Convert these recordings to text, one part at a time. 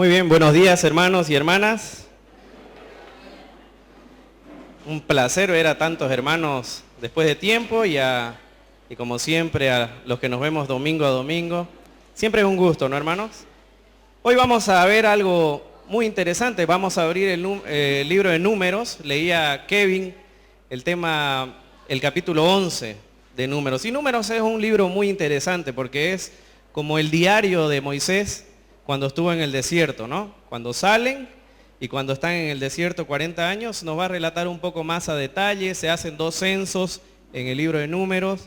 Muy bien, buenos días hermanos y hermanas. Un placer ver a tantos hermanos después de tiempo y como siempre a los que nos vemos domingo a domingo. Siempre es un gusto, ¿no, hermanos? Hoy vamos a ver algo muy interesante. Vamos a abrir el libro de Números. Leía Kevin el capítulo 11 de Números. Y Números es un libro muy interesante porque es como el diario de Moisés cuando estuvo en el desierto, ¿no? Cuando salen y cuando están en el desierto 40 años, nos va a relatar un poco más a detalle. Se hacen 2 censos en el libro de Números.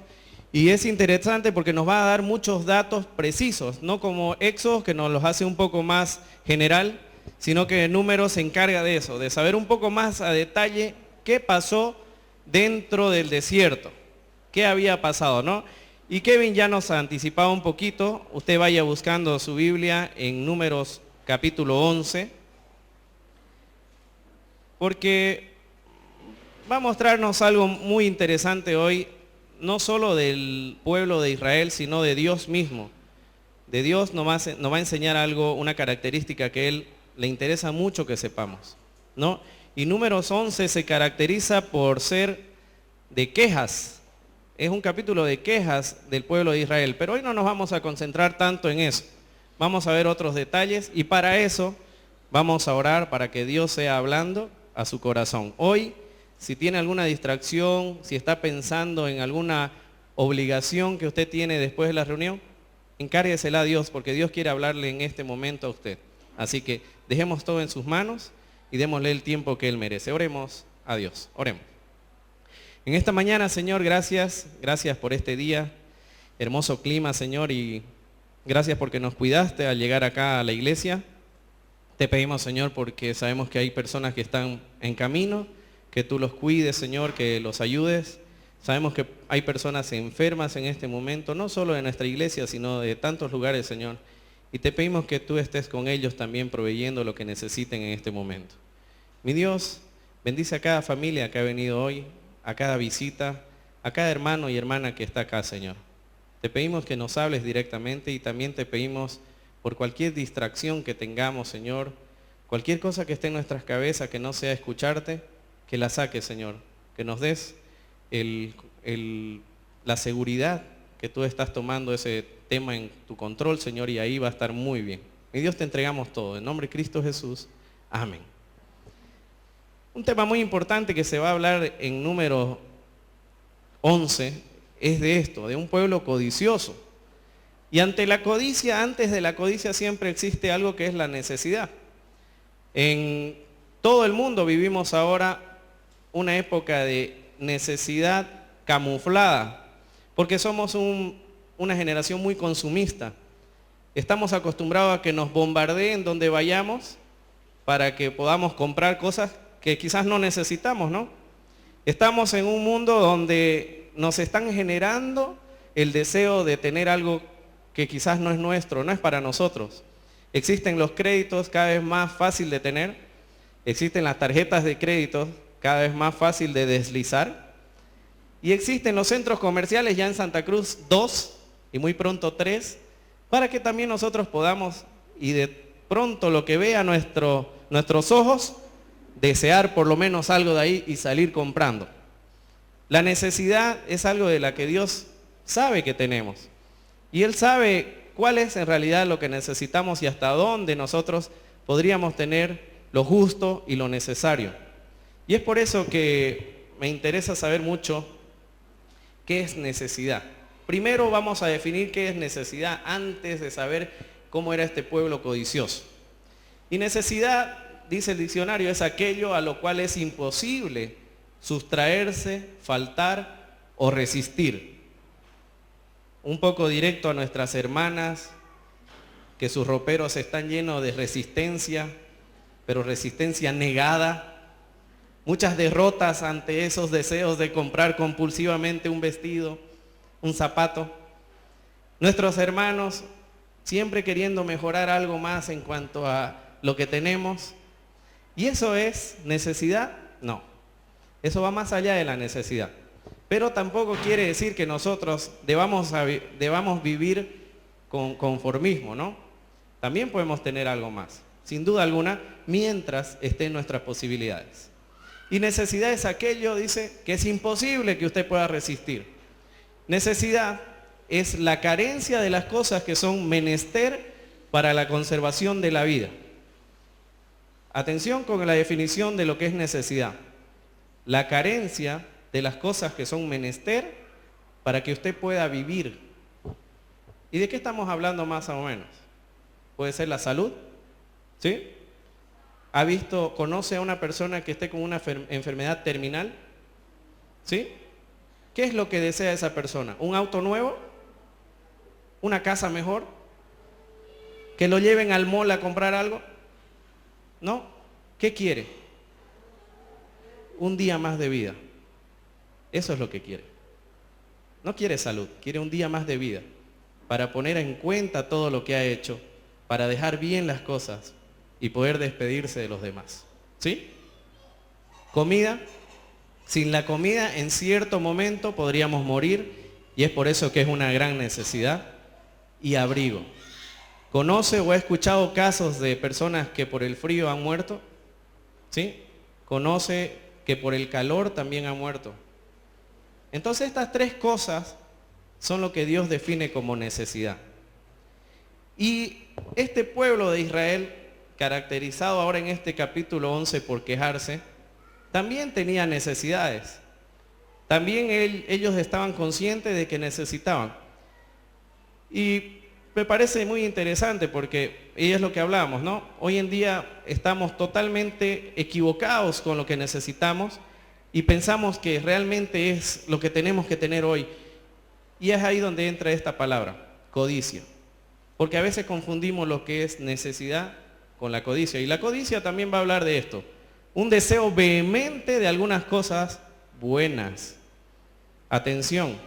Y es interesante porque nos va a dar muchos datos precisos, no como Éxodo, que nos los hace un poco más general, sino que Números se encarga de eso, de saber un poco más a detalle qué pasó dentro del desierto, qué había pasado, ¿no? Y Kevin ya nos ha anticipado un poquito. Usted vaya buscando su Biblia en Números capítulo 11, porque va a mostrarnos algo muy interesante hoy, no solo del pueblo de Israel, sino de Dios mismo. De Dios nos va a enseñar algo, una característica que Él le interesa mucho que sepamos, ¿no? Y Números 11 se caracteriza por ser de quejas. Es un capítulo de quejas del pueblo de Israel, pero hoy no nos vamos a concentrar tanto en eso. Vamos a ver otros detalles y para eso vamos a orar para que Dios sea hablando a su corazón. Hoy, si tiene alguna distracción, si está pensando en alguna obligación que usted tiene después de la reunión, encárguesela a Dios, porque Dios quiere hablarle en este momento a usted. Así que dejemos todo en sus manos y démosle el tiempo que Él merece. Oremos a Dios, oremos. En esta mañana, Señor, gracias por este día, hermoso clima, Señor, y gracias porque nos cuidaste al llegar acá a la iglesia. Te pedimos, Señor, porque sabemos que hay personas que están en camino, que tú los cuides, Señor, que los ayudes. Sabemos que hay personas enfermas en este momento, no solo de nuestra iglesia, sino de tantos lugares, Señor. Y te pedimos que tú estés con ellos también proveyendo lo que necesiten en este momento. Mi Dios, bendice a cada familia que ha venido hoy, a cada visita, a cada hermano y hermana que está acá, Señor. Te pedimos que nos hables directamente y también te pedimos por cualquier distracción que tengamos, Señor, cualquier cosa que esté en nuestras cabezas que no sea escucharte, que la saques, Señor, que nos des la seguridad que tú estás tomando ese tema en tu control, Señor, y ahí va a estar muy bien. Mi Dios, te entregamos todo. En nombre de Cristo Jesús. Amén. Un tema muy importante que se va a hablar en Número 11 es de esto, de un pueblo codicioso. Y ante la codicia, antes de la codicia siempre existe algo que es la necesidad. En todo el mundo vivimos ahora una época de necesidad camuflada, porque somos una generación muy consumista. Estamos acostumbrados a que nos bombardeen donde vayamos para que podamos comprar cosas que quizás no necesitamos, ¿no? Estamos en un mundo donde nos están generando el deseo de tener algo que quizás no es nuestro, no es para nosotros. Existen los créditos cada vez más fácil de tener, existen las tarjetas de crédito cada vez más fácil de deslizar, y existen los centros comerciales ya en Santa Cruz 2 y muy pronto 3, para que también nosotros podamos, y de pronto lo que vea nuestros ojos, desear por lo menos algo de ahí y salir comprando. La necesidad es algo de la que Dios sabe que tenemos. Y Él sabe cuál es en realidad lo que necesitamos y hasta dónde nosotros podríamos tener lo justo y lo necesario. Y es por eso que me interesa saber mucho qué es necesidad. Primero vamos a definir qué es necesidad antes de saber cómo era este pueblo codicioso. Y necesidad, dice el diccionario, es aquello a lo cual es imposible sustraerse, faltar o resistir. Un poco directo a nuestras hermanas, que sus roperos están llenos de resistencia, pero resistencia negada. Muchas derrotas ante esos deseos de comprar compulsivamente un vestido, un zapato. Nuestros hermanos siempre queriendo mejorar algo más en cuanto a lo que tenemos. ¿Y eso es necesidad? No. Eso va más allá de la necesidad. Pero tampoco quiere decir que nosotros debamos vivir con conformismo, ¿no? También podemos tener algo más. sin duda alguna, mientras esté en nuestras posibilidades. Y necesidad es aquello, dice, que es imposible que usted pueda resistir. Necesidad es la carencia de las cosas que son menester para la conservación de la vida. Atención con la definición de lo que es necesidad. La carencia de las cosas que son menester para que usted pueda vivir. ¿Y de qué estamos hablando más o menos? Puede ser la salud, ¿sí? ¿Conoce a una persona que esté con una enfermedad terminal? ¿Sí? ¿Qué es lo que desea esa persona? ¿Un auto nuevo? ¿Una casa mejor? ¿Que lo lleven al mall a comprar algo? ¿No? ¿Qué quiere? Un día más de vida. Eso es lo que quiere. No quiere salud, quiere un día más de vida para poner en cuenta todo lo que ha hecho, para dejar bien las cosas y poder despedirse de los demás. ¿Sí? Comida. Sin la comida en cierto momento podríamos morir y es por eso que es una gran necesidad. Y abrigo. ¿Conoce o ha escuchado casos de personas que por el frío han muerto? ¿Sí? ¿Conoce que por el calor también han muerto? Entonces estas tres cosas son lo que Dios define como necesidad. Y este pueblo de Israel, caracterizado ahora en este capítulo 11 por quejarse, también tenía necesidades. También ellos estaban conscientes de que necesitaban. Y me parece muy interesante porque, y es lo que hablamos, ¿no? Hoy en día estamos totalmente equivocados con lo que necesitamos y pensamos que realmente es lo que tenemos que tener hoy. Y es ahí donde entra esta palabra, codicia. Porque a veces confundimos lo que es necesidad con la codicia. Y la codicia también va a hablar de esto. Un deseo vehemente de algunas cosas buenas. Atención,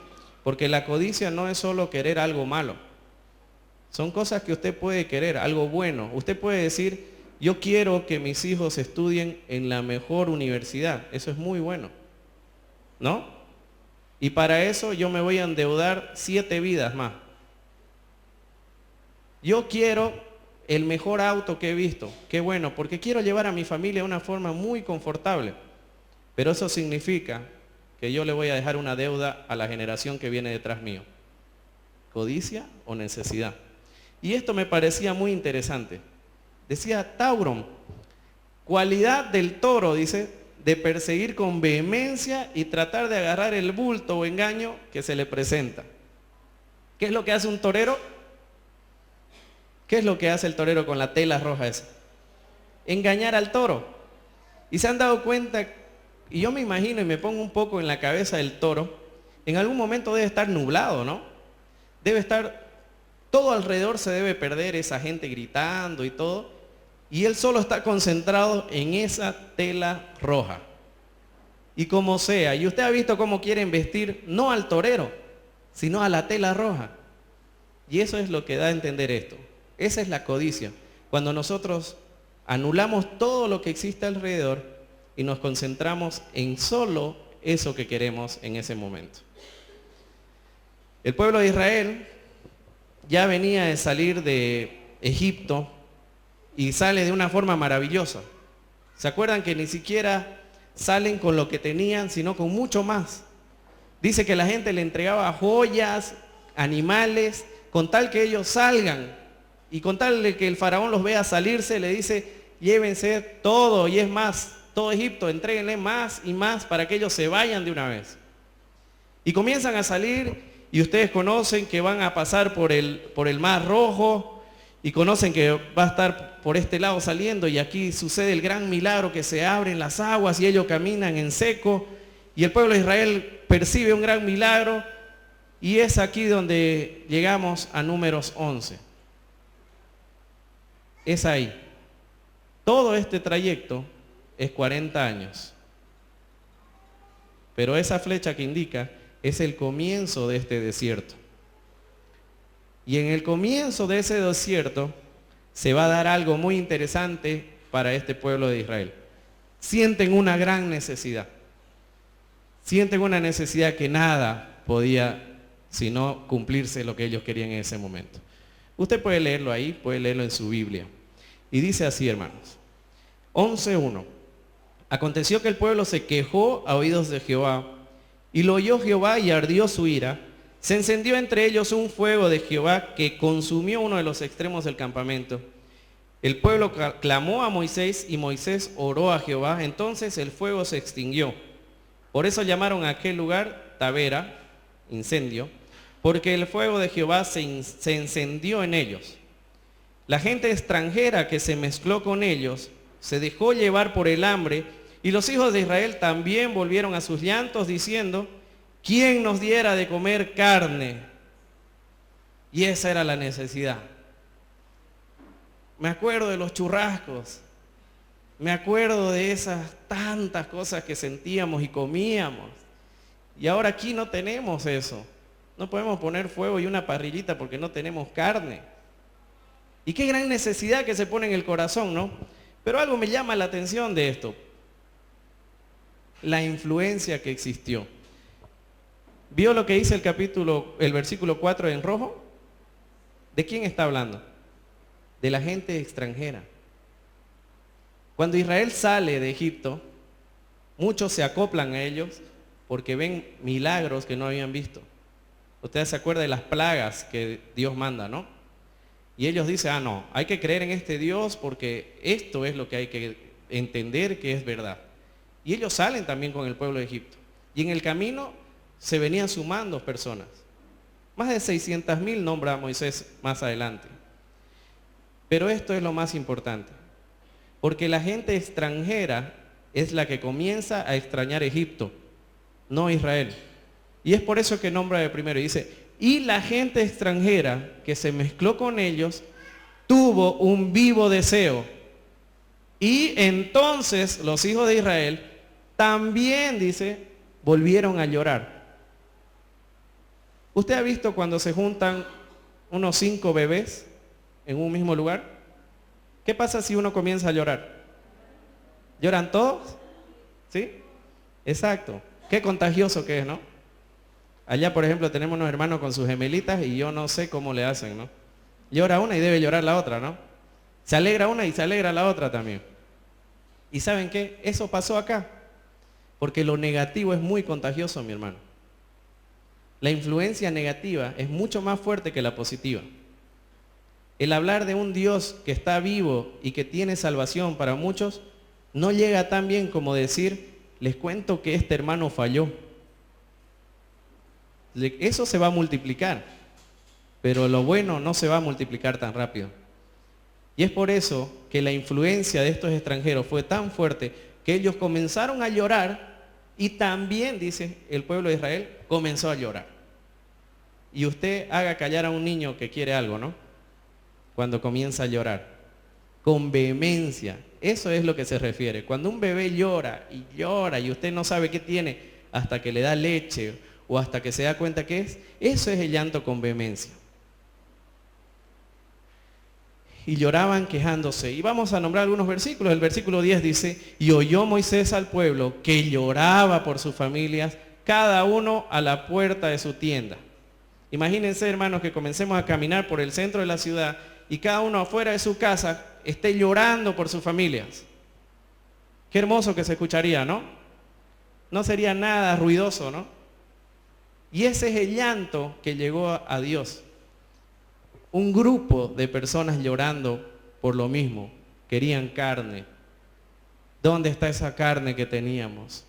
porque la codicia no es solo querer algo malo. Son cosas que usted puede querer, algo bueno. Usted puede decir, yo quiero que mis hijos estudien en la mejor universidad. Eso es muy bueno, ¿no? Y para eso yo me voy a endeudar 7 vidas más. Yo quiero el mejor auto que he visto. Qué bueno, porque quiero llevar a mi familia de una forma muy confortable. Pero eso significa que yo le voy a dejar una deuda a la generación que viene detrás mío. ¿Codicia o necesidad? Y esto me parecía muy interesante. Decía Tauron, cualidad del toro, dice, de perseguir con vehemencia y tratar de agarrar el bulto o engaño que se le presenta. ¿Qué es lo que hace un torero? ¿Qué es lo que hace el torero con la tela roja esa? Engañar al toro. Y se han dado cuenta, y yo me imagino y me pongo un poco en la cabeza del toro, en algún momento debe estar nublado, ¿no? Debe estar, todo alrededor se debe perder, esa gente gritando y todo, y él solo está concentrado en esa tela roja. Y como sea, y usted ha visto cómo quieren vestir, no al torero, sino a la tela roja. Y eso es lo que da a entender esto. Esa es la codicia. Cuando nosotros anulamos todo lo que existe alrededor y nos concentramos en solo eso que queremos en ese momento. El pueblo de Israel ya venía de salir de Egipto y sale de una forma maravillosa. ¿Se acuerdan que ni siquiera salen con lo que tenían, sino con mucho más? Dice que la gente le entregaba joyas, animales, con tal que ellos salgan. Y con tal de que el faraón los vea salirse, le dice, llévense todo, y es más, todo Egipto, entréguenle más y más para que ellos se vayan de una vez. Y comienzan a salir, y ustedes conocen que van a pasar por el Mar Rojo, y conocen que va a estar por este lado saliendo, y aquí sucede el gran milagro que se abren las aguas, y ellos caminan en seco, y el pueblo de Israel percibe un gran milagro, y es aquí donde llegamos a Números 11. Es ahí. Todo este trayecto es 40 años. Pero esa flecha que indica es el comienzo de este desierto. Y en el comienzo de ese desierto se va a dar algo muy interesante para este pueblo de Israel. Sienten una gran necesidad. Sienten una necesidad que nada podía sino cumplirse lo que ellos querían en ese momento. Usted puede leerlo ahí, puede leerlo en su Biblia. Y dice así, hermanos. 11:1. Aconteció que el pueblo se quejó a oídos de Jehová, y lo oyó Jehová y ardió su ira. Se encendió entre ellos un fuego de Jehová que consumió uno de los extremos del campamento. El pueblo clamó a Moisés y Moisés oró a Jehová. Entonces el fuego se extinguió. Por eso llamaron a aquel lugar Tabera, incendio, porque el fuego de Jehová se encendió en ellos. La gente extranjera que se mezcló con ellos se dejó llevar por el hambre, y los hijos de Israel también volvieron a sus llantos diciendo: ¿quién nos diera de comer carne? Y esa era la necesidad. Me acuerdo de los churrascos, me acuerdo de esas tantas cosas que sentíamos y comíamos. Y ahora aquí no tenemos eso. No podemos poner fuego y una parrillita porque no tenemos carne. Y qué gran necesidad que se pone en el corazón, ¿no? Pero algo me llama la atención de esto. La influencia que existió. ¿Vio lo que dice el versículo 4 en rojo? ¿De quién está hablando? De la gente extranjera. Cuando Israel sale de Egipto, muchos se acoplan a ellos porque ven milagros que no habían visto. Ustedes se acuerdan de las plagas que Dios manda, ¿no? Y ellos dicen, no, hay que creer en este Dios porque esto es lo que hay que entender que es verdad. Y ellos salen también con el pueblo de Egipto. Y en el camino se venían sumando personas. Más de 600,000 nombra a Moisés más adelante. Pero esto es lo más importante. Porque la gente extranjera es la que comienza a extrañar Egipto, no Israel. Y es por eso que nombra de primero. Y dice, y la gente extranjera que se mezcló con ellos tuvo un vivo deseo. Y entonces los hijos de Israel también, dice, volvieron a llorar. ¿Usted ha visto cuando se juntan unos 5 bebés en un mismo lugar? ¿Qué pasa si uno comienza a llorar? ¿Lloran todos? ¿Sí? Exacto. Qué contagioso que es, ¿no? Allá, por ejemplo, tenemos unos hermanos con sus gemelitas y yo no sé cómo le hacen, ¿no? Llora una y debe llorar la otra, ¿no? Se alegra una y se alegra la otra también. ¿Y saben qué? Eso pasó acá. Porque lo negativo es muy contagioso, mi hermano. La influencia negativa es mucho más fuerte que la positiva. El hablar de un Dios que está vivo y que tiene salvación para muchos no llega tan bien como decir, les cuento que este hermano falló. Eso se va a multiplicar, pero lo bueno no se va a multiplicar tan rápido. Y es por eso que la influencia de estos extranjeros fue tan fuerte que ellos comenzaron a llorar y también, dice el pueblo de Israel, comenzó a llorar. Y usted haga callar a un niño que quiere algo, ¿no? Cuando comienza a llorar, con vehemencia. Eso es lo que se refiere. Cuando un bebé llora y usted no sabe qué tiene hasta que le da leche o hasta que se da cuenta qué es, eso es el llanto con vehemencia. Y lloraban quejándose. Y vamos a nombrar algunos versículos. El versículo 10 dice, y oyó Moisés al pueblo que lloraba por sus familias, cada uno a la puerta de su tienda. Imagínense, hermanos, que comencemos a caminar por el centro de la ciudad y cada uno afuera de su casa esté llorando por sus familias. Qué hermoso que se escucharía, ¿no? No sería nada ruidoso, ¿no? Y ese es el llanto que llegó a Dios. Un grupo de personas llorando por lo mismo. Querían carne. ¿Dónde está esa carne que teníamos?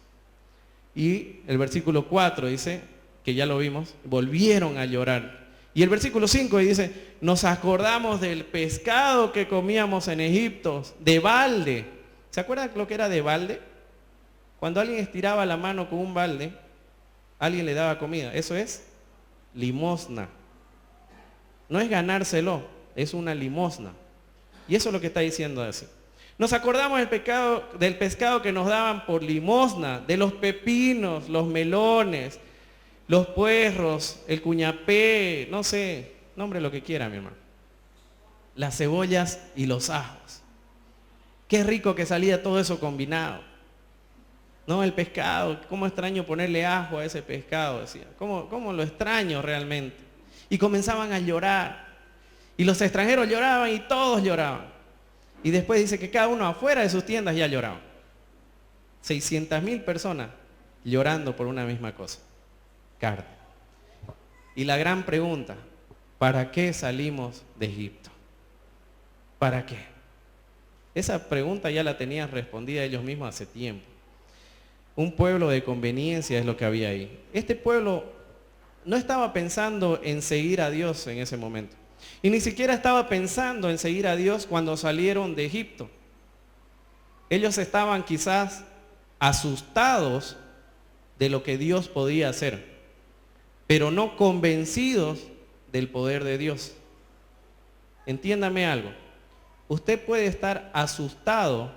Y el versículo 4 dice, que ya lo vimos, volvieron a llorar. Y el versículo 5 dice, nos acordamos del pescado que comíamos en Egipto, de balde. ¿Se acuerdan lo que era de balde? Cuando alguien estiraba la mano con un balde, alguien le daba comida. Eso es limosna. No es ganárselo, es una limosna. Y eso es lo que está diciendo así. Nos acordamos del pescado que nos daban por limosna, de los pepinos, los melones, los puerros, el cuñapé, no sé, nombre lo que quiera, mi hermano. Las cebollas y los ajos. Qué rico que salía todo eso combinado. No, el pescado, cómo extraño ponerle ajo a ese pescado, decía. Cómo lo extraño realmente. Y comenzaban a llorar. Y los extranjeros lloraban y todos lloraban. Y después dice que cada uno afuera de sus tiendas ya lloraba. 600,000 personas llorando por una misma cosa, carne. Y la gran pregunta, ¿para qué salimos de Egipto? ¿Para qué? Esa pregunta ya la tenían respondida ellos mismos hace tiempo. Un pueblo de conveniencia es lo que había ahí. Este pueblo no estaba pensando en seguir a Dios en ese momento. Y ni siquiera estaba pensando en seguir a Dios cuando salieron de Egipto. Ellos estaban quizás asustados de lo que Dios podía hacer, pero no convencidos del poder de Dios. Entiéndame algo. Usted puede estar asustado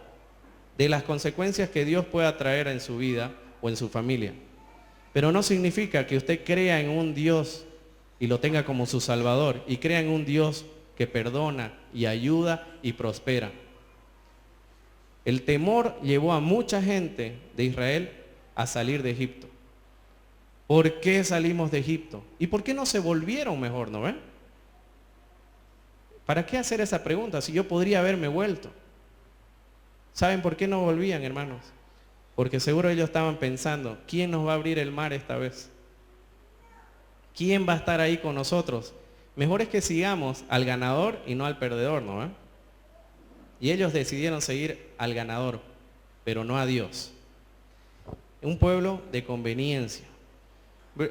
de las consecuencias que Dios pueda traer en su vida o en su familia, pero no significa que usted crea en un Dios y lo tenga como su Salvador, y crea en un Dios que perdona y ayuda y prospera. El temor llevó a mucha gente de Israel a salir de Egipto. ¿Por qué salimos de Egipto? ¿Y por qué no se volvieron mejor, no ven? ¿Para qué hacer esa pregunta si yo podría haberme vuelto? ¿Saben por qué no volvían, hermanos? Porque seguro ellos estaban pensando, ¿quién nos va a abrir el mar esta vez? ¿Quién va a estar ahí con nosotros? Mejor es que sigamos al ganador y no al perdedor, ¿no ven? Y ellos decidieron seguir al ganador, pero no a Dios. Un pueblo de conveniencia.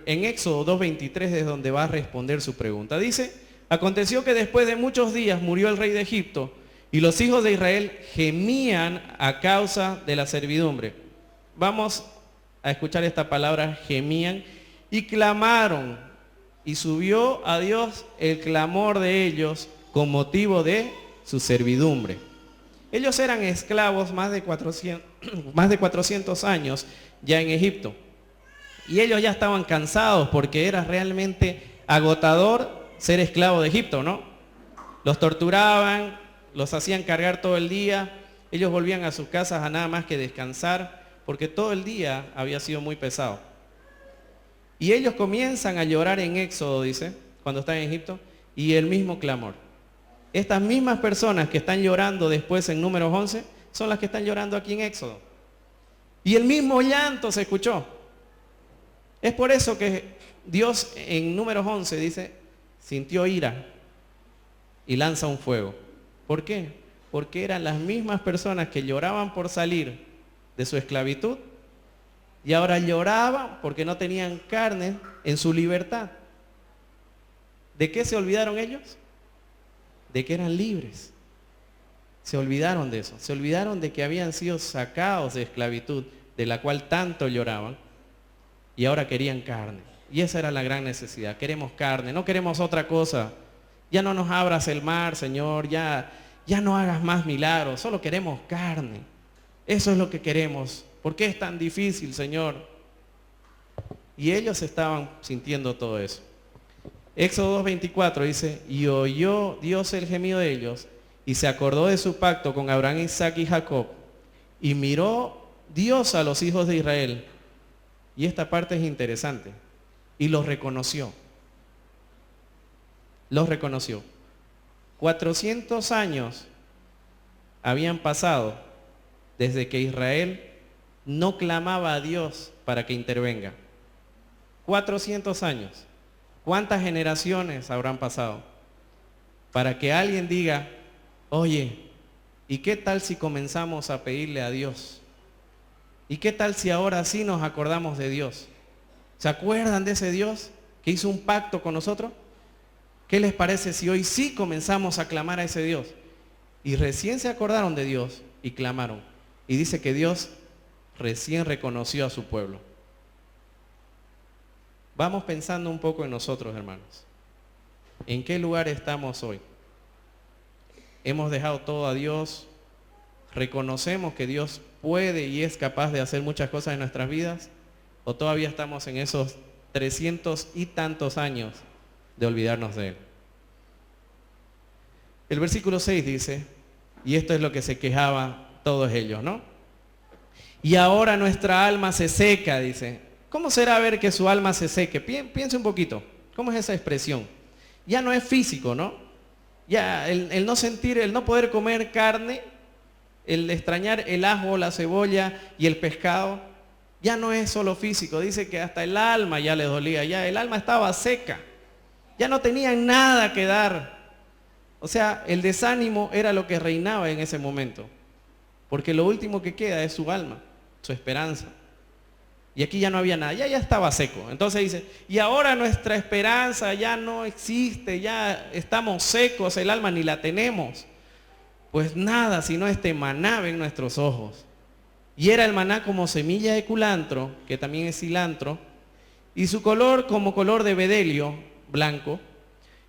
En Éxodo 2:23 es donde va a responder su pregunta. Dice, aconteció que después de muchos días murió el rey de Egipto y los hijos de Israel gemían a causa de la servidumbre. Vamos a escuchar esta palabra, gemían, y clamaron, y subió a Dios el clamor de ellos con motivo de su servidumbre. Ellos eran esclavos más de 400 años ya en Egipto. Y ellos ya estaban cansados porque era realmente agotador ser esclavo de Egipto, ¿no? Los torturaban, los hacían cargar todo el día, ellos volvían a sus casas a nada más que descansar, porque todo el día había sido muy pesado. Y ellos comienzan a llorar en Éxodo, dice, cuando están en Egipto, y el mismo clamor. Estas mismas personas que están llorando después en Números 11, son las que están llorando aquí en Éxodo. Y el mismo llanto se escuchó. Es por eso que Dios en Números 11 dice, sintió ira y lanza un fuego. ¿Por qué? Porque eran las mismas personas que lloraban por salir de su esclavitud y ahora lloraban porque no tenían carne en su libertad. ¿De qué se olvidaron ellos? De que eran libres. Se olvidaron de eso. Se olvidaron de que habían sido sacados de esclavitud, de la cual tanto lloraban, y ahora querían carne. Y esa era la gran necesidad. Queremos carne, no queremos otra cosa. Ya no nos abras el mar, Señor, ya no hagas más milagros, solo queremos carne. Eso es lo que queremos. ¿Por qué es tan difícil, Señor? Y ellos estaban sintiendo todo eso. Éxodo 2:24 dice, y oyó Dios el gemido de ellos, y se acordó de su pacto con Abraham, Isaac y Jacob, y miró Dios a los hijos de Israel. Y esta parte es interesante. Y los reconoció. Los reconoció. 400 años habían pasado desde que Israel no clamaba a Dios para que intervenga. 400 años. ¿Cuántas generaciones habrán pasado? Para que alguien diga, oye, ¿y qué tal si comenzamos a pedirle a Dios? ¿Y qué tal si ahora sí nos acordamos de Dios? ¿Se acuerdan de ese Dios que hizo un pacto con nosotros? ¿Qué les parece si hoy sí comenzamos a clamar a ese Dios? Y recién se acordaron de Dios y clamaron. Y dice que Dios recién reconoció a su pueblo. Vamos pensando un poco en nosotros, hermanos. ¿En qué lugar estamos hoy? ¿Hemos dejado todo a Dios? ¿Reconocemos que Dios puede y es capaz de hacer muchas cosas en nuestras vidas? ¿O todavía estamos en esos 300 y tantos años de olvidarnos de Él? El versículo 6 dice, y esto es lo que se quejaba todos ellos, ¿no? Y ahora nuestra alma se seca, dice. ¿Cómo será ver que su alma se seque? Piense un poquito, ¿cómo es esa expresión? Ya no es físico, ¿no? Ya el no sentir, el no poder comer carne, el extrañar el ajo, la cebolla y el pescado, ya no es solo físico. Dice que hasta el alma ya le dolía, ya el alma estaba seca, ya no tenían nada que dar. O sea, el desánimo era lo que reinaba en ese momento, porque lo último que queda es su alma, su esperanza. Y aquí ya no había nada, ya estaba seco. Entonces dice, y ahora nuestra esperanza ya no existe, ya estamos secos, el alma ni la tenemos. Pues nada, sino este maná ven nuestros ojos. Y era el maná como semilla de culantro, que también es cilantro, y su color como color de bedelio blanco.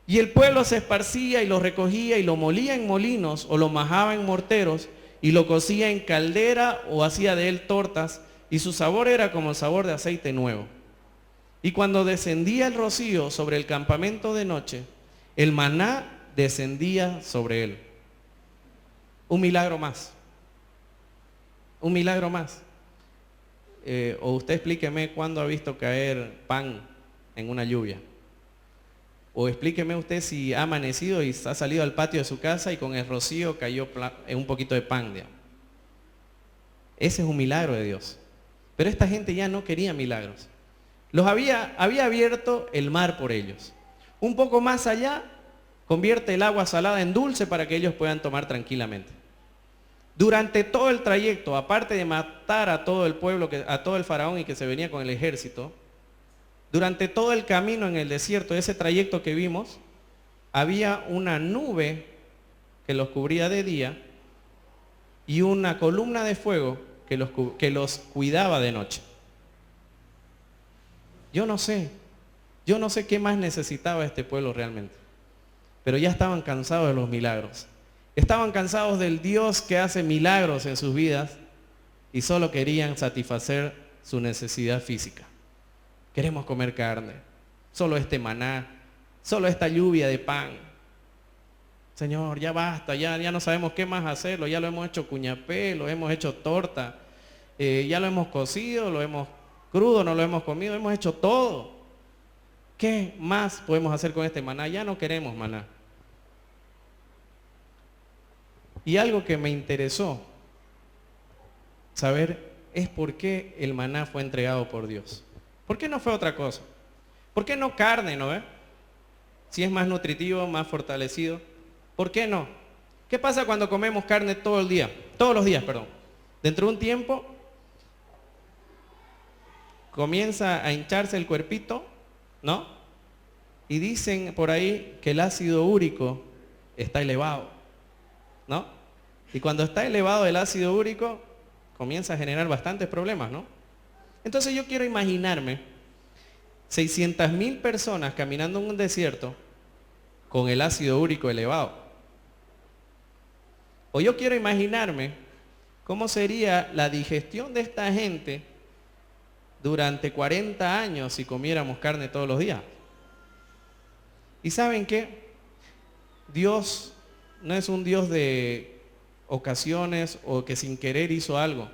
Y el pueblo se esparcía y lo recogía y lo molía en molinos o lo majaba en morteros y lo cocía en caldera o hacía de él tortas, y su sabor era como el sabor de aceite nuevo. Y cuando descendía el rocío sobre el campamento de noche, el maná descendía sobre él. Un milagro más. Un milagro más. O usted explíqueme cuándo ha visto caer pan en una lluvia. O explíqueme usted si ha amanecido y ha salido al patio de su casa y con el rocío cayó un poquito de pan, digamos. Ese es un milagro de Dios. Pero esta gente ya no quería milagros. Había abierto el mar por ellos. Un poco más allá, convierte el agua salada en dulce para que ellos puedan tomar tranquilamente. Durante todo el trayecto, aparte de matar a todo el pueblo, a todo el faraón y que se venía con el ejército, durante todo el camino en el desierto, ese trayecto que vimos, había una nube que los cubría de día y una columna de fuego que los cuidaba de noche. Yo no sé qué más necesitaba este pueblo realmente, pero ya estaban cansados de los milagros. Estaban cansados del Dios que hace milagros en sus vidas y solo querían satisfacer su necesidad física. Queremos comer carne, solo este maná, solo esta lluvia de pan. Señor, ya basta, ya no sabemos qué más hacerlo, ya lo hemos hecho cuñapé, lo hemos hecho torta, ya lo hemos cocido, lo hemos crudo, no lo hemos comido, hemos hecho todo. ¿Qué más podemos hacer con este maná? Ya no queremos maná. Y algo que me interesó saber es por qué el maná fue entregado por Dios. ¿Por qué no fue otra cosa? ¿Por qué no carne, no ve? Si es más nutritivo, más fortalecido. ¿Por qué no? ¿Qué pasa cuando comemos carne todo el día? Todos los días, perdón. Dentro de un tiempo comienza a hincharse el cuerpito, ¿no? Y dicen por ahí que el ácido úrico está elevado, ¿no? Y cuando está elevado el ácido úrico, comienza a generar bastantes problemas, ¿no? Entonces yo quiero imaginarme 600,000 personas caminando en un desierto con el ácido úrico elevado. O yo quiero imaginarme cómo sería la digestión de esta gente durante 40 años si comiéramos carne todos los días. ¿Y saben qué? Dios no es un Dios de ocasiones o que sin querer hizo algo.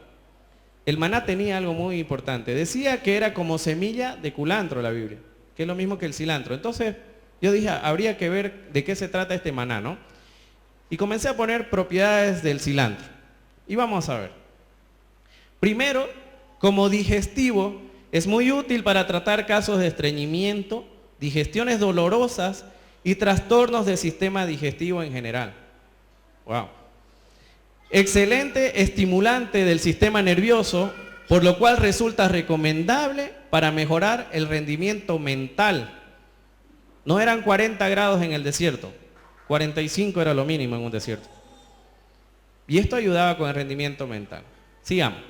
El maná tenía algo muy importante. Decía que era como semilla de culantro la Biblia, que es lo mismo que el cilantro. Entonces yo dije, habría que ver de qué se trata este maná, ¿no? Y comencé a poner propiedades del cilantro. Y vamos a ver. Primero, como digestivo, es muy útil para tratar casos de estreñimiento, digestiones dolorosas y trastornos del sistema digestivo en general. Wow. Excelente estimulante del sistema nervioso, por lo cual resulta recomendable para mejorar el rendimiento mental. No eran 40 grados en el desierto, 45 era lo mínimo en un desierto. Y esto ayudaba con el rendimiento mental. Sigamos.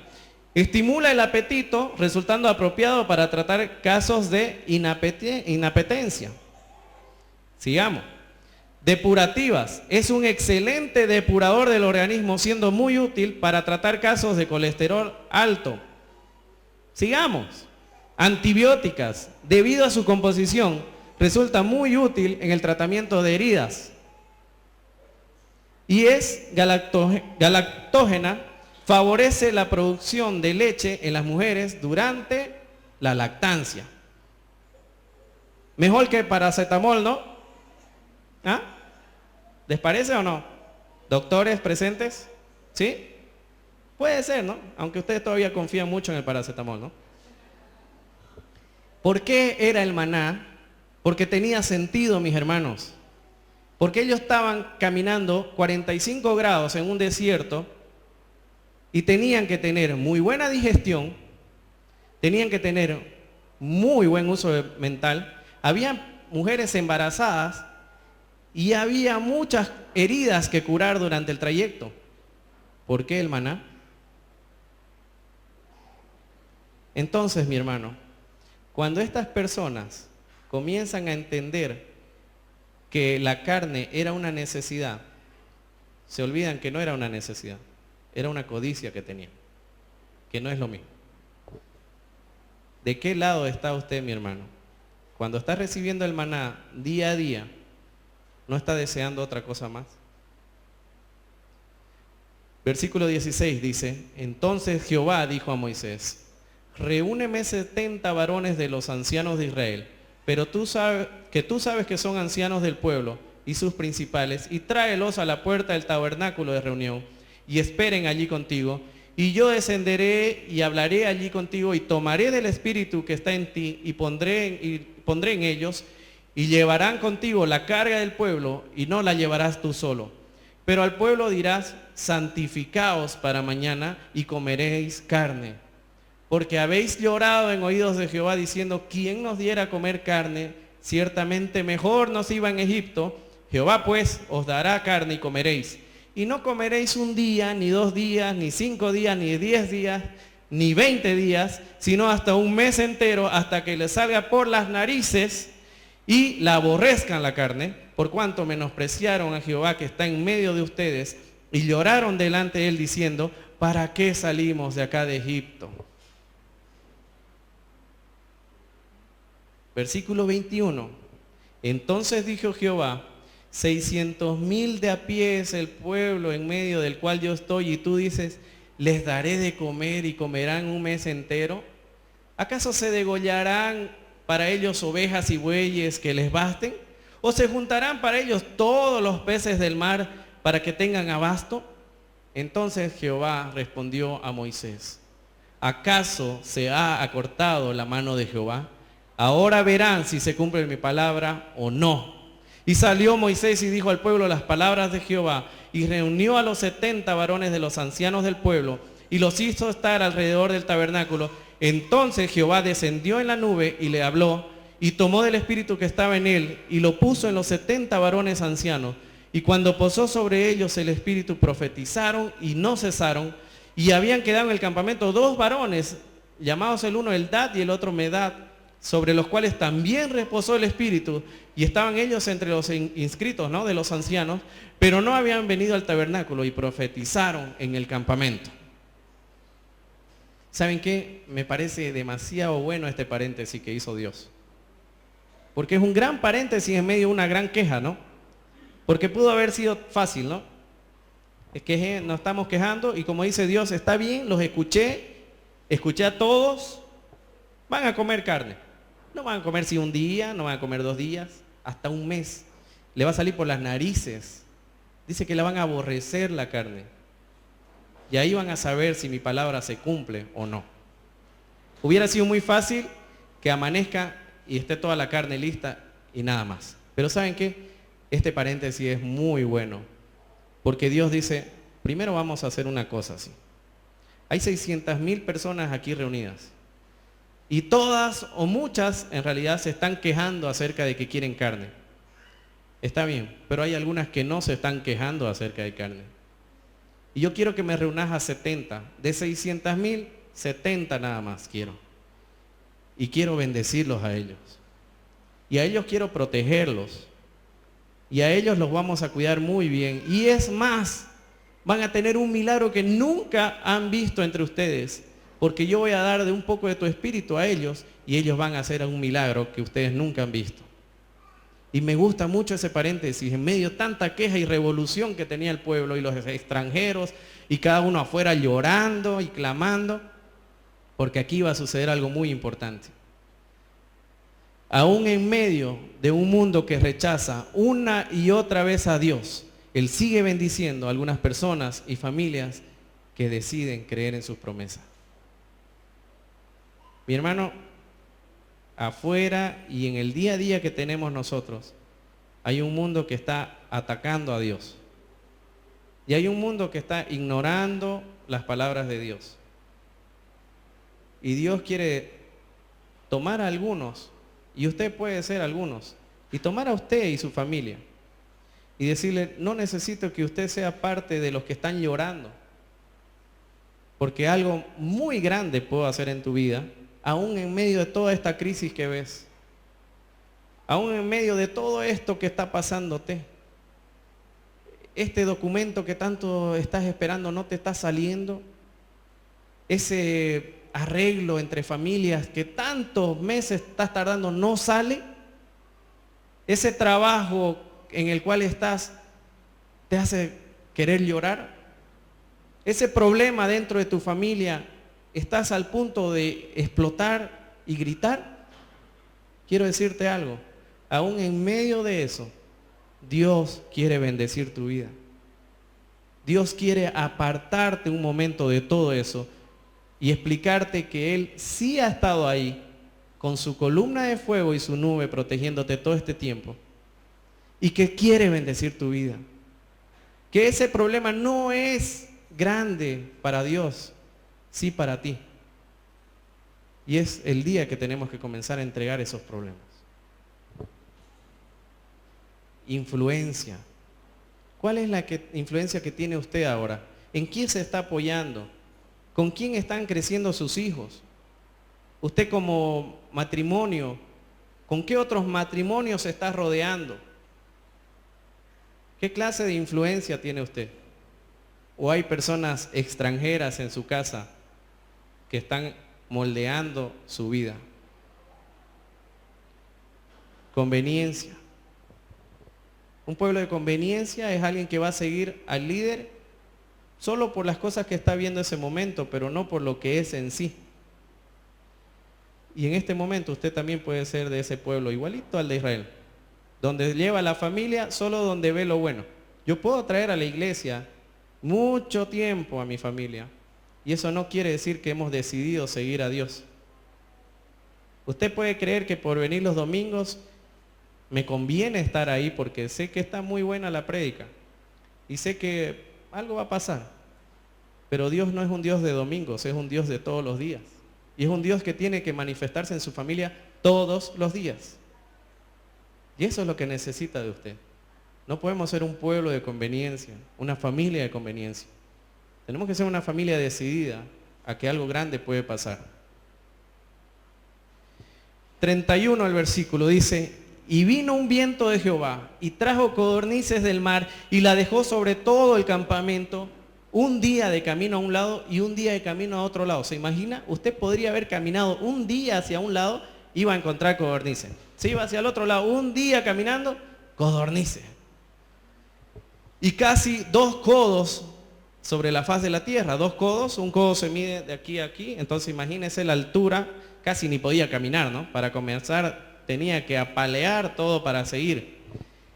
Estimula el apetito, resultando apropiado para tratar casos de inapetencia. Sigamos. Depurativas. Es un excelente depurador del organismo, siendo muy útil para tratar casos de colesterol alto. Sigamos. Antibióticas. Debido a su composición, resulta muy útil en el tratamiento de heridas. Y es galactógena, favorece la producción de leche en las mujeres durante la lactancia. Mejor que paracetamol, ¿no? ¿Ah? ¿Les parece o no? ¿Doctores presentes? ¿Sí? Puede ser, ¿no? Aunque ustedes todavía confían mucho en el paracetamol, ¿no? ¿Por qué era el maná? Porque tenía sentido, mis hermanos. Porque ellos estaban caminando 45 grados en un desierto y tenían que tener muy buena digestión, tenían que tener muy buen uso mental. Había mujeres embarazadas y había muchas heridas que curar durante el trayecto. ¿Por qué el maná? Entonces, mi hermano, cuando estas personas comienzan a entender que la carne era una necesidad, se olvidan que no era una necesidad, era una codicia que tenían, que no es lo mismo. ¿De qué lado está usted, mi hermano? Cuando está recibiendo el maná día a día, ¿no está deseando otra cosa más? Versículo 16 dice, entonces Jehová dijo a Moisés, reúneme 70 varones de los ancianos de Israel, pero tú sabes que son ancianos del pueblo y sus principales, y tráelos a la puerta del tabernáculo de reunión, y esperen allí contigo, y yo descenderé y hablaré allí contigo, y tomaré del espíritu que está en ti, y pondré en ellos, y llevarán contigo la carga del pueblo, y no la llevarás tú solo. Pero al pueblo dirás, santificaos para mañana, y comeréis carne. Porque habéis llorado en oídos de Jehová diciendo, ¿quién nos diera a comer carne? Ciertamente mejor nos iba en Egipto. Jehová pues os dará carne y comeréis. Y no comeréis un día, ni 2 días, ni 5 días, ni 10 días, ni 20 días, sino hasta un mes entero, hasta que les salga por las narices y la aborrezcan la carne, por cuanto menospreciaron a Jehová que está en medio de ustedes, y lloraron delante de él diciendo, ¿para qué salimos de acá de Egipto? Versículo 21. Entonces dijo Jehová, 600,000 de a pie es el pueblo en medio del cual yo estoy, y tú dices, les daré de comer y comerán un mes entero. ¿Acaso se degollarán para ellos ovejas y bueyes que les basten? ¿O se juntarán para ellos todos los peces del mar para que tengan abasto? Entonces Jehová respondió a Moisés, ¿acaso se ha acortado la mano de Jehová? Ahora verán si se cumple mi palabra o no. Y salió Moisés y dijo al pueblo las palabras de Jehová, y reunió a los 70 varones de los ancianos del pueblo, y los hizo estar alrededor del tabernáculo. Entonces Jehová descendió en la nube y le habló, y tomó del espíritu que estaba en él, y lo puso en los 70 varones ancianos. Y cuando posó sobre ellos el espíritu, profetizaron y no cesaron, y habían quedado en el campamento 2 varones, llamados el uno Eldad y el otro Medad, sobre los cuales también reposó el espíritu, y estaban ellos entre los inscritos, ¿no?, de los ancianos, pero no habían venido al tabernáculo, y profetizaron en el campamento. ¿Saben qué? Me parece demasiado bueno este paréntesis que hizo Dios, porque es un gran paréntesis en medio de una gran queja, ¿no? Porque pudo haber sido fácil, ¿no? Es que nos estamos quejando, y como dice Dios, está bien, los escuché a todos, van a comer carne. No van a comer si un día, no van a comer 2 días, hasta un mes. Le va a salir por las narices. Dice que la van a aborrecer la carne. Y ahí van a saber si mi palabra se cumple o no. Hubiera sido muy fácil que amanezca y esté toda la carne lista y nada más. Pero ¿saben qué? Este paréntesis es muy bueno. Porque Dios dice, primero vamos a hacer una cosa así. Hay 600,000 personas aquí reunidas. Y todas o muchas en realidad se están quejando acerca de que quieren carne. Está bien, pero hay algunas que no se están quejando acerca de carne. Y yo quiero que me reúnas a 70. De 600,000, 70 nada más quiero. Y quiero bendecirlos a ellos. Y a ellos quiero protegerlos. Y a ellos los vamos a cuidar muy bien. Y es más, van a tener un milagro que nunca han visto entre ustedes. Porque yo voy a dar de un poco de tu espíritu a ellos, y ellos van a hacer un milagro que ustedes nunca han visto. Y me gusta mucho ese paréntesis, en medio de tanta queja y revolución que tenía el pueblo y los extranjeros, y cada uno afuera llorando y clamando, porque aquí va a suceder algo muy importante. Aún en medio de un mundo que rechaza una y otra vez a Dios, Él sigue bendiciendo a algunas personas y familias que deciden creer en sus promesas. Mi hermano, afuera y en el día a día que tenemos nosotros, hay un mundo que está atacando a Dios. Y hay un mundo que está ignorando las palabras de Dios. Y Dios quiere tomar a algunos, y usted puede ser algunos, y tomar a usted y su familia, y decirle, no necesito que usted sea parte de los que están llorando, porque algo muy grande puedo hacer en tu vida, aún en medio de toda esta crisis que ves, aún en medio de todo esto que está pasándote. Este documento que tanto estás esperando no te está saliendo. Ese arreglo entre familias que tantos meses estás tardando no sale. Ese trabajo en el cual estás te hace querer llorar. Ese problema dentro de tu familia, estás al punto de explotar y gritar. Quiero decirte algo, aún en medio de eso, Dios quiere bendecir tu vida. Dios quiere apartarte un momento de todo eso y explicarte que Él sí ha estado ahí con su columna de fuego y su nube protegiéndote todo este tiempo y que quiere bendecir tu vida. Que ese problema no es grande para Dios, sí para ti. Y es el día que tenemos que comenzar a entregar esos problemas. Influencia. ¿Cuál es la influencia que tiene usted ahora? ¿En quién se está apoyando? ¿Con quién están creciendo sus hijos? Usted como matrimonio, ¿con qué otros matrimonios se está rodeando? ¿Qué clase de influencia tiene usted? ¿O hay personas extranjeras en su casa que están moldeando su vida? Conveniencia. Un pueblo de conveniencia es alguien que va a seguir al líder solo por las cosas que está viendo en ese momento, pero no por lo que es en sí. Y en este momento usted también puede ser de ese pueblo, igualito al de Israel, donde lleva a la familia solo donde ve lo bueno. Yo puedo traer a la iglesia mucho tiempo a mi familia, y eso no quiere decir que hemos decidido seguir a Dios. Usted puede creer que por venir los domingos me conviene estar ahí porque sé que está muy buena la prédica y sé que algo va a pasar. Pero Dios no es un Dios de domingos, es un Dios de todos los días. Y es un Dios que tiene que manifestarse en su familia todos los días. Y eso es lo que necesita de usted. No podemos ser un pueblo de conveniencia, una familia de conveniencia. Tenemos que ser una familia decidida a que algo grande puede pasar. 31 el versículo dice: y vino un viento de Jehová y trajo codornices del mar y la dejó sobre todo el campamento, un día de camino a un lado y un día de camino a otro lado. ¿Se imagina? Usted podría haber caminado un día hacia un lado, iba a encontrar codornices. Se iba hacia el otro lado, un día caminando, codornices. Y casi 2 codos sobre la faz de la tierra, 2 codos, un codo se mide de aquí a aquí, entonces imagínese la altura, casi ni podía caminar, ¿no? Para comenzar tenía que apalear todo para seguir.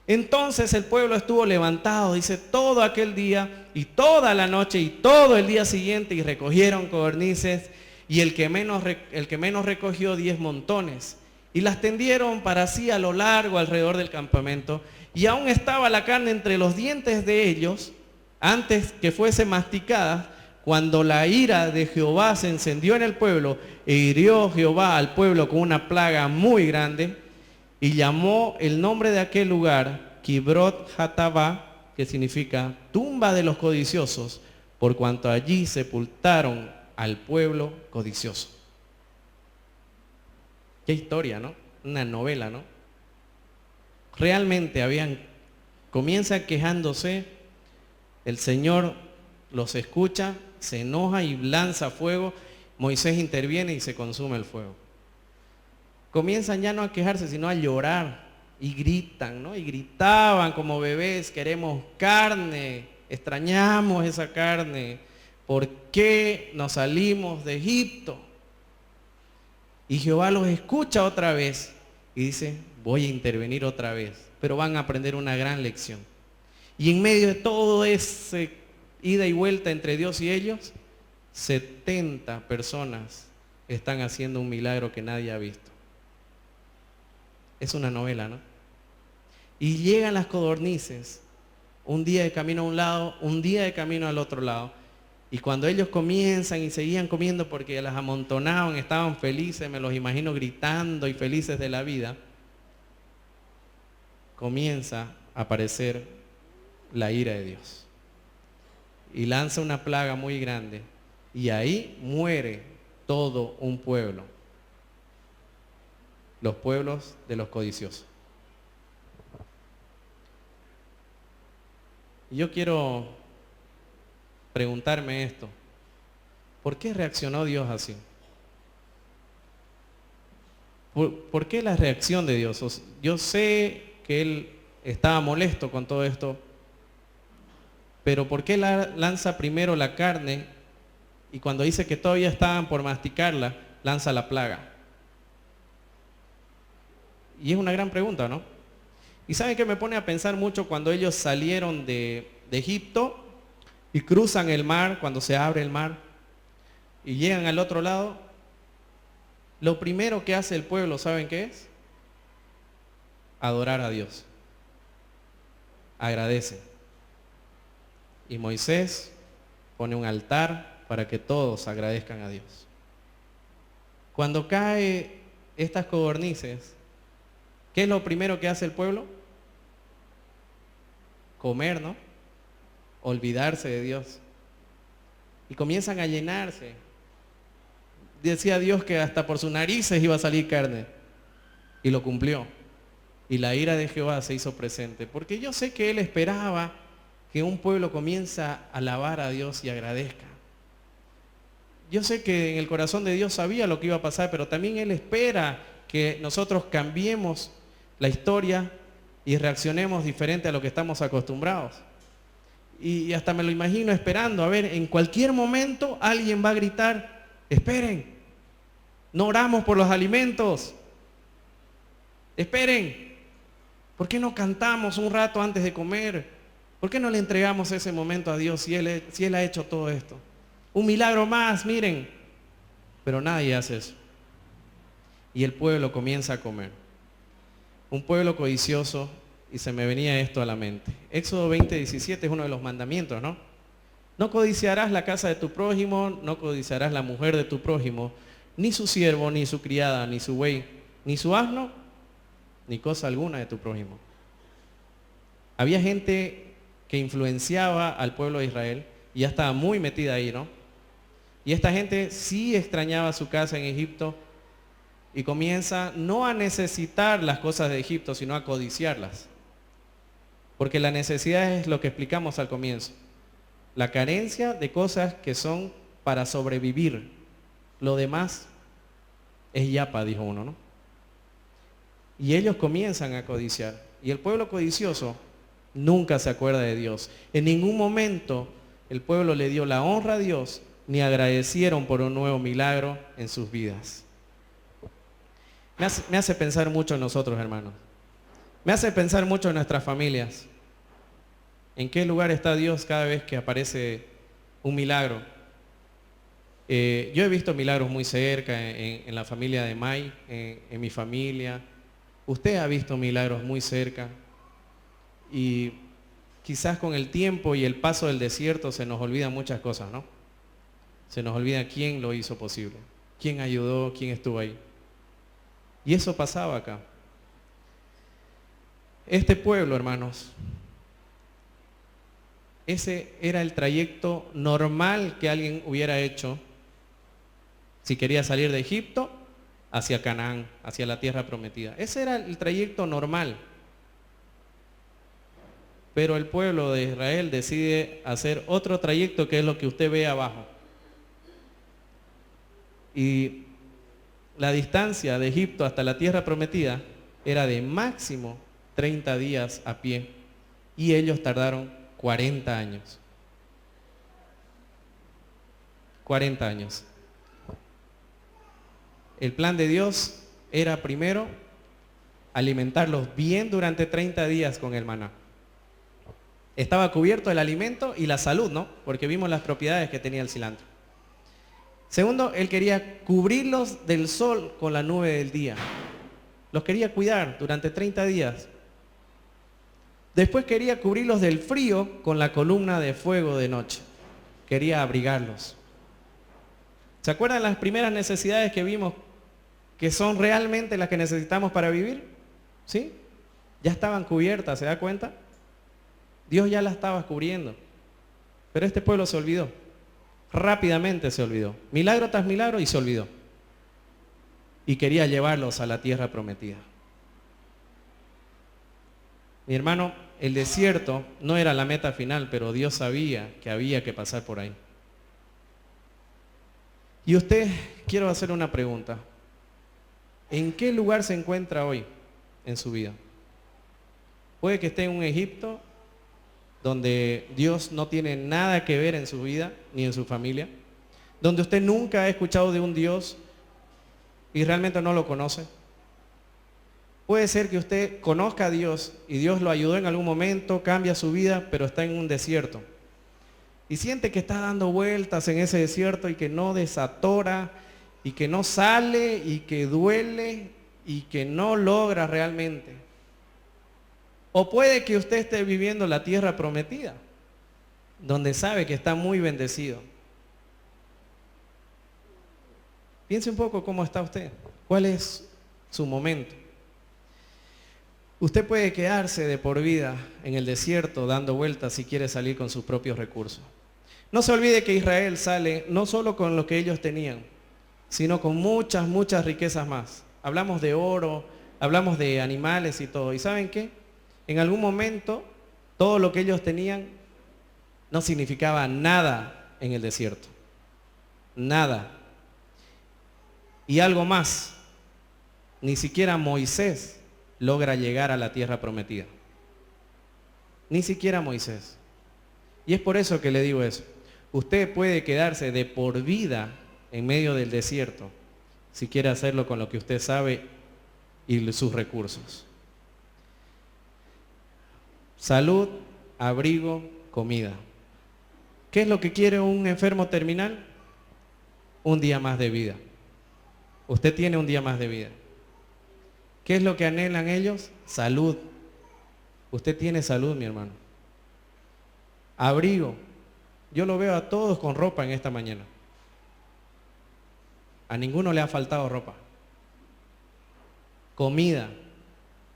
Entonces el pueblo estuvo levantado, dice, todo aquel día y toda la noche y todo el día siguiente, y recogieron codornices, y el que menos recogió 10 montones, y las tendieron para sí a lo largo alrededor del campamento, y aún estaba la carne entre los dientes de ellos, antes que fuese masticada, cuando la ira de Jehová se encendió en el pueblo, e hirió Jehová al pueblo con una plaga muy grande, y llamó el nombre de aquel lugar Kibrot Hatabá, que significa tumba de los codiciosos, por cuanto allí sepultaron al pueblo codicioso. Qué historia, ¿no? Una novela, ¿no? Realmente comienza quejándose, el Señor los escucha, se enoja y lanza fuego, Moisés interviene y se consume el fuego. Comienzan ya no a quejarse, sino a llorar, y gritan, ¿no? Y gritaban como bebés: queremos carne, extrañamos esa carne, ¿por qué nos salimos de Egipto? Y Jehová los escucha otra vez y dice: voy a intervenir otra vez, pero van a aprender una gran lección. Y en medio de todo ese ida y vuelta entre Dios y ellos, 70 personas están haciendo un milagro que nadie ha visto. Es una novela, ¿no? Y llegan las codornices, un día de camino a un lado, un día de camino al otro lado. Y cuando ellos comienzan y seguían comiendo porque las amontonaban, estaban felices, me los imagino gritando y felices de la vida, comienza a aparecer la ira de Dios. Y lanza una plaga muy grande. Y ahí muere todo un pueblo. Los pueblos de los codiciosos. Y yo quiero preguntarme esto. ¿Por qué reaccionó Dios así? ¿Por qué la reacción de Dios? Yo sé que Él estaba molesto con todo esto, pero ¿por qué lanza primero la carne y cuando dice que todavía estaban por masticarla, lanza la plaga? Y es una gran pregunta, ¿no? Y ¿saben qué me pone a pensar mucho cuando ellos salieron de Egipto y cruzan el mar, cuando se abre el mar y llegan al otro lado? Lo primero que hace el pueblo, ¿saben qué es? Adorar a Dios. Agradecen. Y Moisés pone un altar para que todos agradezcan a Dios. Cuando cae estas codornices, ¿qué es lo primero que hace el pueblo? Comer, ¿no? Olvidarse de Dios. Y comienzan a llenarse. Decía Dios que hasta por sus narices iba a salir carne. Y lo cumplió. Y la ira de Jehová se hizo presente. Porque yo sé que Él esperaba que un pueblo comienza a alabar a Dios y agradezca. Yo sé que en el corazón de Dios sabía lo que iba a pasar, pero también Él espera que nosotros cambiemos la historia y reaccionemos diferente a lo que estamos acostumbrados. Y hasta me lo imagino esperando, a ver, en cualquier momento alguien va a gritar, esperen, no oramos por los alimentos, esperen, ¿por qué no cantamos un rato antes de comer? ¿Por qué no le entregamos ese momento a Dios si Él ha hecho todo esto? Un milagro más, miren, pero nadie hace eso. Y el pueblo comienza a comer. Un pueblo codicioso, y se me venía esto a la mente. Éxodo 20:17 es uno de los mandamientos, ¿no? No codiciarás la casa de tu prójimo, no codiciarás la mujer de tu prójimo, ni su siervo, ni su criada, ni su buey, ni su asno, ni cosa alguna de tu prójimo. Había gente que influenciaba al pueblo de Israel y ya estaba muy metida ahí, ¿no? Y esta gente sí extrañaba su casa en Egipto y comienza no a necesitar las cosas de Egipto, sino a codiciarlas. Porque la necesidad es lo que explicamos al comienzo. La carencia de cosas que son para sobrevivir. Lo demás es yapa, dijo uno, ¿no? Y ellos comienzan a codiciar. Y el pueblo codicioso nunca se acuerda de Dios. En ningún momento el pueblo le dio la honra a Dios, ni agradecieron por un nuevo milagro en sus vidas. Me hace pensar mucho en nosotros, hermanos. Me hace pensar mucho en nuestras familias. ¿En qué lugar está Dios cada vez que aparece un milagro? Yo he visto milagros muy cerca, en la familia de May, en mi familia. Usted ha visto milagros muy cerca. Y quizás con el tiempo y el paso del desierto se nos olvidan muchas cosas, ¿no? Se nos olvida quién lo hizo posible, quién ayudó, quién estuvo ahí. Y eso pasaba acá. Este pueblo, hermanos, ese era el trayecto normal que alguien hubiera hecho si quería salir de Egipto hacia Canaán, hacia la tierra prometida. Ese era el trayecto normal. Pero el pueblo de Israel decide hacer otro trayecto, que es lo que usted ve abajo. Y la distancia de Egipto hasta la tierra prometida era de máximo 30 días a pie. Y ellos tardaron 40 años. 40 años. El plan de Dios era primero alimentarlos bien durante 30 días con el maná. Estaba cubierto el alimento y la salud, ¿no? Porque vimos las propiedades que tenía el cilantro. Segundo, él quería cubrirlos del sol con la nube del día. Los quería cuidar durante 30 días. Después quería cubrirlos del frío con la columna de fuego de noche. Quería abrigarlos. ¿Se acuerdan las primeras necesidades que vimos que son realmente las que necesitamos para vivir? ¿Sí? Ya estaban cubiertas, ¿se da cuenta? Dios ya las estaba cubriendo. Pero este pueblo se olvidó. Rápidamente se olvidó. Milagro tras milagro y se olvidó. Y quería llevarlos a la tierra prometida. Mi hermano, el desierto no era la meta final, pero Dios sabía que había que pasar por ahí. Y usted, quiero hacer una pregunta. ¿En qué lugar se encuentra hoy en su vida? Puede que esté en un Egipto donde Dios no tiene nada que ver en su vida ni en su familia, donde usted nunca ha escuchado de un Dios y realmente no lo conoce. Puede ser que usted conozca a Dios y Dios lo ayudó en algún momento, cambia su vida, pero está en un desierto. Y siente que está dando vueltas en ese desierto y que no desatora y que no sale y que duele y que no logra realmente. O puede que usted esté viviendo la tierra prometida, donde sabe que está muy bendecido. Piense un poco cómo está usted, cuál es su momento. Usted puede quedarse de por vida en el desierto dando vueltas si quiere salir con sus propios recursos. No se olvide que Israel sale no solo con lo que ellos tenían, sino con muchas, muchas riquezas más. Hablamos de oro, hablamos de animales y todo. ¿Y saben qué? En algún momento todo lo que ellos tenían no significaba nada en el desierto. Nada. Y algo más, ni siquiera Moisés logra llegar a la tierra prometida. Ni siquiera Moisés. Y es por eso que le digo eso. Usted puede quedarse de por vida en medio del desierto si quiere hacerlo con lo que usted sabe y sus recursos. Salud, abrigo, comida. ¿Qué es lo que quiere un enfermo terminal? Un día más de vida. Usted tiene un día más de vida. ¿Qué es lo que anhelan ellos? Salud. Usted tiene salud, mi hermano. Abrigo. Yo lo veo a todos con ropa en esta mañana. A ninguno le ha faltado ropa. Comida.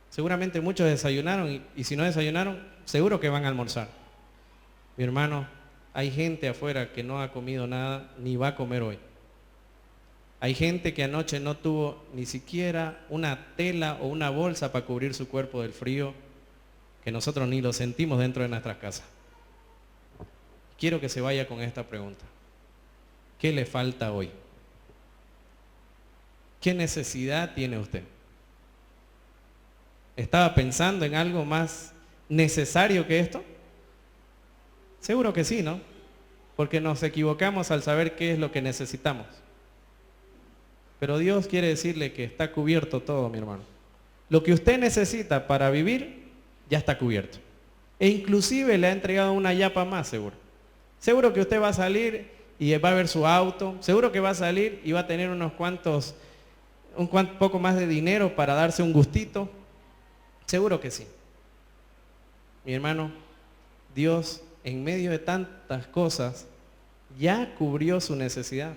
Seguramente muchos desayunaron y si no desayunaron, seguro que van a almorzar. Mi hermano, hay gente afuera que no ha comido nada ni va a comer hoy. Hay gente que anoche no tuvo ni siquiera una tela o una bolsa para cubrir su cuerpo del frío, que nosotros ni lo sentimos dentro de nuestras casas. Quiero que se vaya con esta pregunta. ¿Qué le falta hoy? ¿Qué necesidad tiene usted? ¿Estaba pensando en algo más necesario que esto? Seguro que sí, ¿no? Porque nos equivocamos al saber qué es lo que necesitamos. Pero Dios quiere decirle que está cubierto todo, mi hermano. Lo que usted necesita para vivir ya está cubierto. E inclusive le ha entregado una yapa más, seguro. Seguro que usted va a salir y va a ver su auto. Seguro que va a salir y va a tener poco más de dinero para darse un gustito. Seguro que sí. Mi hermano, Dios en medio de tantas cosas ya cubrió su necesidad.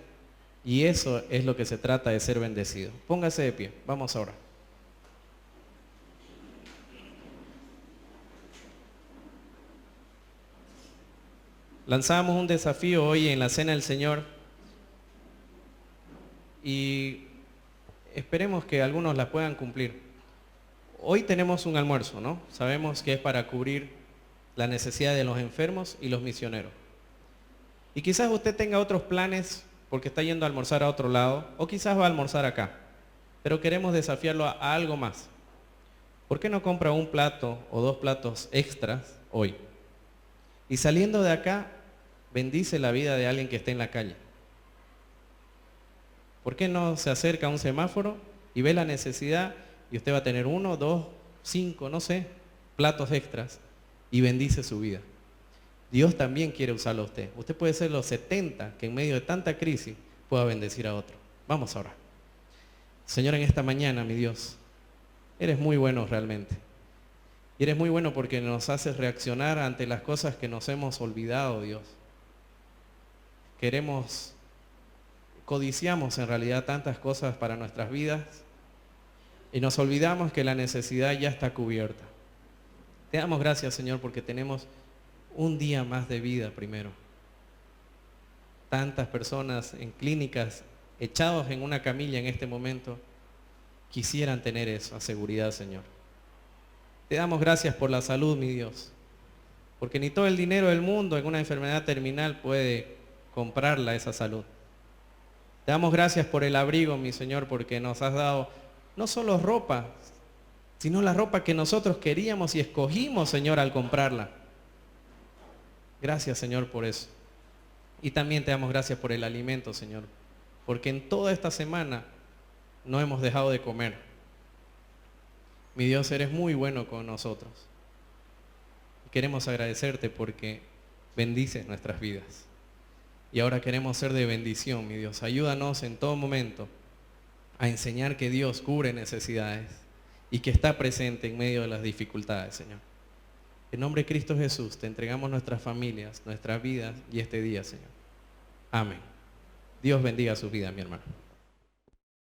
Y eso es lo que se trata de ser bendecido. Póngase de pie, vamos ahora. Lanzamos un desafío hoy en la Cena del Señor y esperemos que algunos la puedan cumplir. Hoy tenemos un almuerzo, ¿no? Sabemos que es para cubrir la necesidad de los enfermos y los misioneros. Y quizás usted tenga otros planes porque está yendo a almorzar a otro lado, o quizás va a almorzar acá. Pero queremos desafiarlo a algo más. ¿Por qué no compra un plato o 2 platos extras hoy? Y saliendo de acá, bendice la vida de alguien que esté en la calle. ¿Por qué no se acerca a un semáforo y ve la necesidad y usted va a tener 1, 2, 5, no sé, platos extras y bendice su vida? Dios también quiere usarlo a usted. Usted puede ser los 70 que en medio de tanta crisis pueda bendecir a otro. Vamos a orar. Señor, en esta mañana, mi Dios, eres muy bueno realmente. Y eres muy bueno porque nos haces reaccionar ante las cosas que nos hemos olvidado, Dios. Codiciamos en realidad tantas cosas para nuestras vidas y nos olvidamos que la necesidad ya está cubierta. Te damos gracias, Señor, porque tenemos un día más de vida primero. Tantas personas en clínicas, echados en una camilla en este momento, quisieran tener esa seguridad, Señor. Te damos gracias por la salud, mi Dios, porque ni todo el dinero del mundo en una enfermedad terminal puede comprarla esa salud. Te damos gracias por el abrigo, mi Señor, porque nos has dado no solo ropa, sino la ropa que nosotros queríamos y escogimos, Señor, al comprarla. Gracias, Señor, por eso. Y también te damos gracias por el alimento, Señor, porque en toda esta semana no hemos dejado de comer. Mi Dios, eres muy bueno con nosotros. Queremos agradecerte porque bendices nuestras vidas. Y ahora queremos ser de bendición, mi Dios. Ayúdanos en todo momento a enseñar que Dios cubre necesidades y que está presente en medio de las dificultades, Señor. En nombre de Cristo Jesús, te entregamos nuestras familias, nuestras vidas y este día, Señor. Amén. Dios bendiga sus vidas, mi hermano.